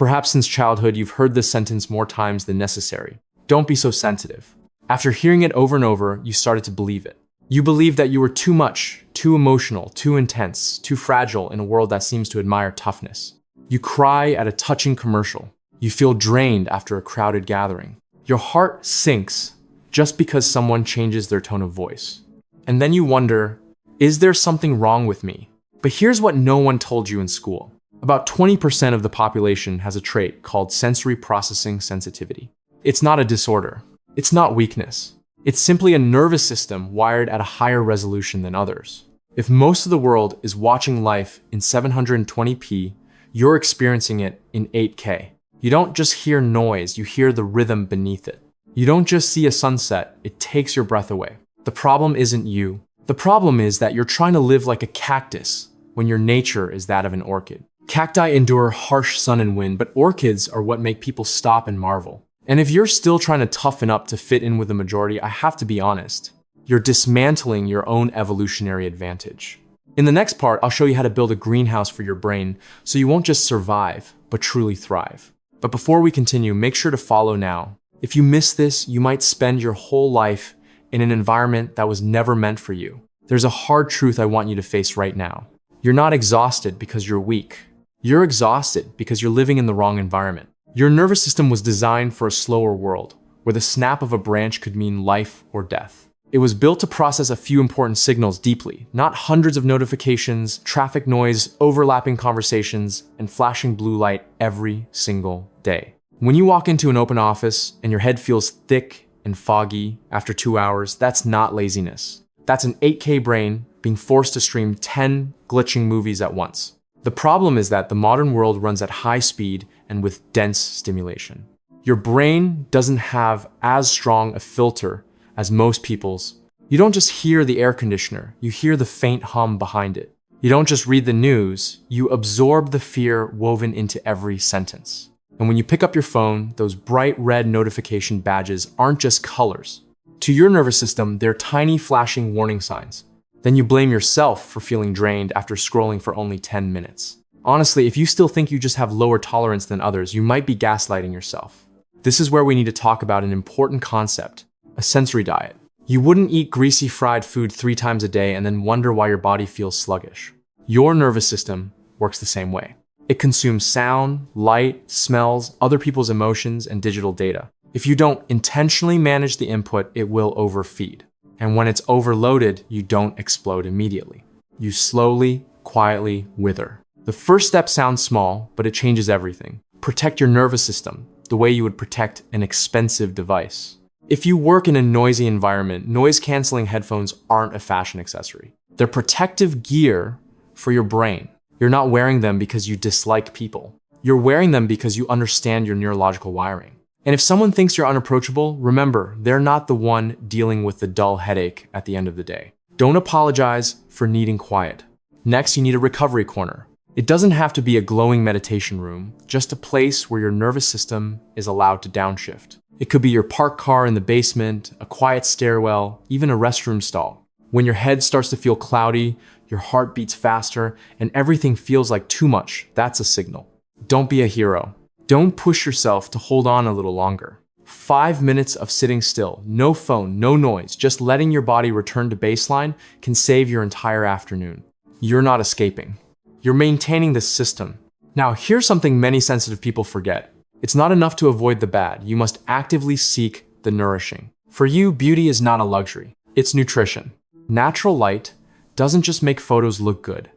Perhaps since childhood, you've heard this sentence more times than necessary. Don't be so sensitive. After hearing it over and over, you started to believe it. You believed that you were too much, too emotional, too intense, too fragile in a world that seems to admire toughness. You cry at a touching commercial. You feel drained after a crowded gathering. Your heart sinks just because someone changes their tone of voice. And then you wonder, is there something wrong with me? But here's what no one told you in school. About 20% of the population has a trait called sensory processing sensitivity. It's not a disorder. It's not weakness. It's simply a nervous system wired at a higher resolution than others. If most of the world is watching life in 720p, you're experiencing it in 8K. You don't just hear noise, you hear the rhythm beneath it. You don't just see a sunset, it takes your breath away. The problem isn't you. The problem is that you're trying to live like a cactus when your nature is that of an orchid. Cacti endure harsh sun and wind, but orchids are what make people stop and marvel. And if you're still trying to toughen up to fit in with the majority, I have to be honest, you're dismantling your own evolutionary advantage. In the next part, I'll show you how to build a greenhouse for your brain so you won't just survive, but truly thrive. But before we continue, make sure to follow now. If you miss this, you might spend your whole life in an environment that was never meant for you. There's a hard truth I want you to face right now. You're not exhausted because you're weak. You're exhausted because you're living in the wrong environment. Your nervous system was designed for a slower world, where the snap of a branch could mean life or death. It was built to process a few important signals deeply, not hundreds of notifications, traffic noise, overlapping conversations, and flashing blue light every single day. When you walk into an open office and your head feels thick and foggy after 2 hours, that's not laziness. That's an 8K brain being forced to stream 10 glitching movies at once. The problem is that the modern world runs at high speed and with dense stimulation. Your brain doesn't have as strong a filter as most people's. You don't just hear the air conditioner, you hear the faint hum behind it. You don't just read the news, you absorb the fear woven into every sentence. And when you pick up your phone, those bright red notification badges aren't just colors. To your nervous system, they're tiny flashing warning signs. Then you blame yourself for feeling drained after scrolling for only 10 minutes. Honestly, if you still think you just have lower tolerance than others, you might be gaslighting yourself. This is where we need to talk about an important concept, a sensory diet. You wouldn't eat greasy fried food 3 times a day and then wonder why your body feels sluggish. Your nervous system works the same way. It consumes sound, light, smells, other people's emotions, and digital data. If you don't intentionally manage the input, it will overfeed. And when it's overloaded, you don't explode immediately. You slowly, quietly wither. The first step sounds small, but it changes everything. Protect your nervous system the way you would protect an expensive device. If you work in a noisy environment, noise-canceling headphones aren't a fashion accessory. They're protective gear for your brain. You're not wearing them because you dislike people. You're wearing them because you understand your neurological wiring. And if someone thinks you're unapproachable, remember, they're not the one dealing with the dull headache at the end of the day. Don't apologize for needing quiet. Next, you need a recovery corner. It doesn't have to be a glowing meditation room, just a place where your nervous system is allowed to downshift. It could be your parked car in the basement, a quiet stairwell, even a restroom stall. When your head starts to feel cloudy, your heart beats faster, and everything feels like too much, that's a signal. Don't be a hero. Don't push yourself to hold on a little longer. 5 minutes of sitting still, no phone, no noise, just letting your body return to baseline can save your entire afternoon. You're not escaping. You're maintaining the system. Now, here's something many sensitive people forget. It's not enough to avoid the bad. You must actively seek the nourishing. For you, beauty is not a luxury. It's nutrition. Natural light doesn't just make photos look good.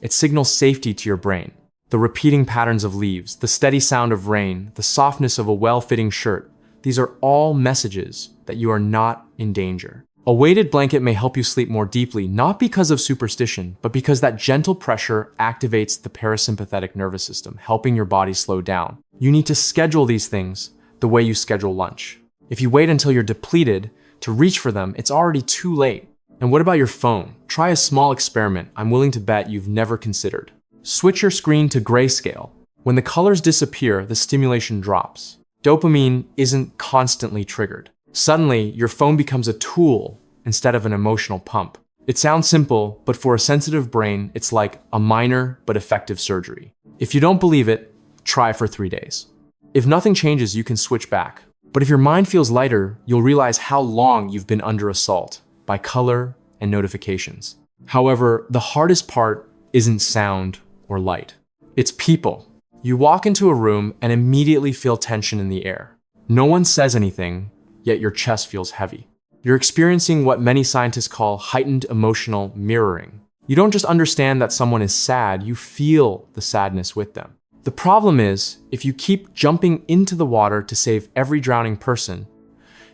It signals safety to your brain. The repeating patterns of leaves, the steady sound of rain, the softness of a well-fitting shirt, these are all messages that you are not in danger. A weighted blanket may help you sleep more deeply, not because of superstition, but because that gentle pressure activates the parasympathetic nervous system, helping your body slow down. You need to schedule these things the way you schedule lunch. If you wait until you're depleted to reach for them, it's already too late. And what about your phone? Try a small experiment I'm willing to bet you've never considered. Switch your screen to grayscale. When the colors disappear, the stimulation drops. Dopamine isn't constantly triggered. Suddenly, your phone becomes a tool instead of an emotional pump. It sounds simple, but for a sensitive brain, it's like a minor but effective surgery. If you don't believe it, Try for 3 days. If nothing changes, you can switch back. But if your mind feels lighter, you'll realize how long you've been under assault by color and notifications. However, the hardest part isn't sound or light. It's people. You walk into a room and immediately feel tension in the air. No one says anything, yet your chest feels heavy. You're experiencing what many scientists call heightened emotional mirroring. You don't just understand that someone is sad, you feel the sadness with them. The problem is, if you keep jumping into the water to save every drowning person,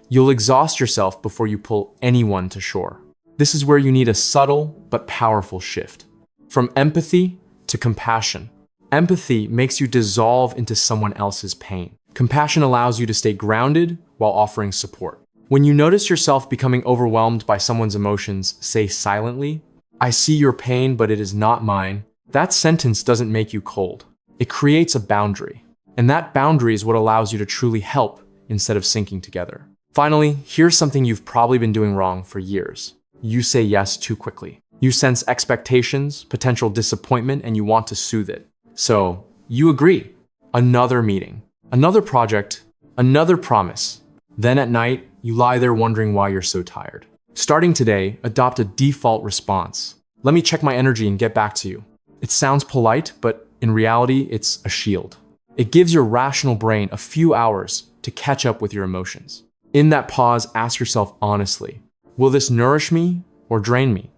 you'll exhaust yourself before you pull anyone to shore. This is where you need a subtle but powerful shift. From empathy to compassion. Empathy makes you dissolve into someone else's pain. Compassion allows you to stay grounded while offering support. When you notice yourself becoming overwhelmed by someone's emotions, say silently, "I see your pain, but it is not mine." That sentence doesn't make you cold. It creates a boundary. And that boundary is what allows you to truly help instead of sinking together. Finally, here's something you've probably been doing wrong for years. You say yes too quickly. You sense expectations, potential disappointment, and you want to soothe it. So, you agree. Another meeting, another project, another promise. Then at night, you lie there wondering why you're so tired. Starting today, adopt a default response. Let me check my energy and get back to you. It sounds polite, but in reality, it's a shield. It gives your rational brain a few hours to catch up with your emotions. In that pause, ask yourself honestly, will this nourish me or drain me?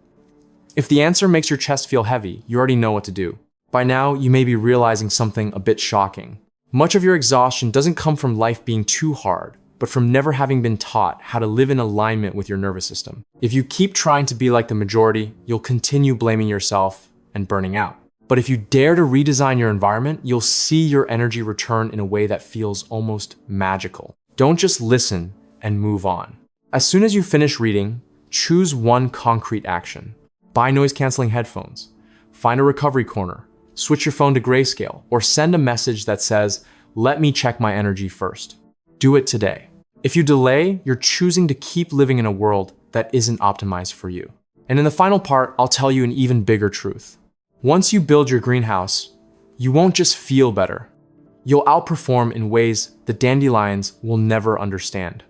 If the answer makes your chest feel heavy, you already know what to do. By now, you may be realizing something a bit shocking. Much of your exhaustion doesn't come from life being too hard, but from never having been taught how to live in alignment with your nervous system. If you keep trying to be like the majority, you'll continue blaming yourself and burning out. But if you dare to redesign your environment, you'll see your energy return in a way that feels almost magical. Don't just listen and move on. As soon as you finish reading, choose one concrete action. Buy noise-canceling headphones, find a recovery corner, switch your phone to grayscale, or send a message that says, "Let me check my energy first." Do it today. If you delay, you're choosing to keep living in a world that isn't optimized for you. And in the final part, I'll tell you an even bigger truth. Once you build your greenhouse, you won't just feel better. You'll outperform in ways the dandelions will never understand.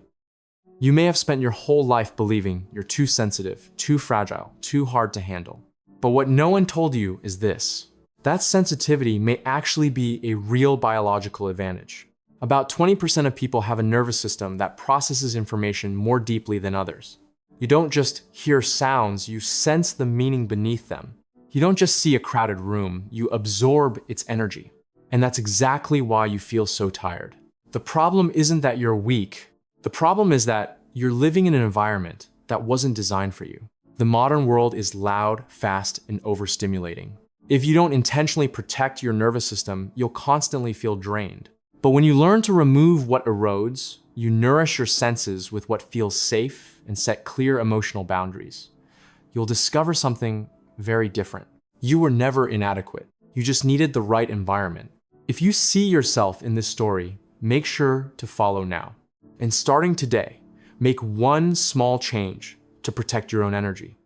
You may have spent your whole life believing you're too sensitive, too fragile, too hard to handle. But what no one told you is this. That sensitivity may actually be a real biological advantage. About 20% of people have a nervous system that processes information more deeply than others. You don't just hear sounds, you sense the meaning beneath them. You don't just see a crowded room, you absorb its energy. And that's exactly why you feel so tired. The problem isn't that you're weak. The problem is that you're living in an environment that wasn't designed for you. The modern world is loud, fast, and overstimulating. If you don't intentionally protect your nervous system, you'll constantly feel drained. But when you learn to remove what erodes, you nourish your senses with what feels safe and set clear emotional boundaries, you'll discover something very different. You were never inadequate. You just needed the right environment. If you see yourself in this story, make sure to follow now. And starting today, make one small change to protect your own energy.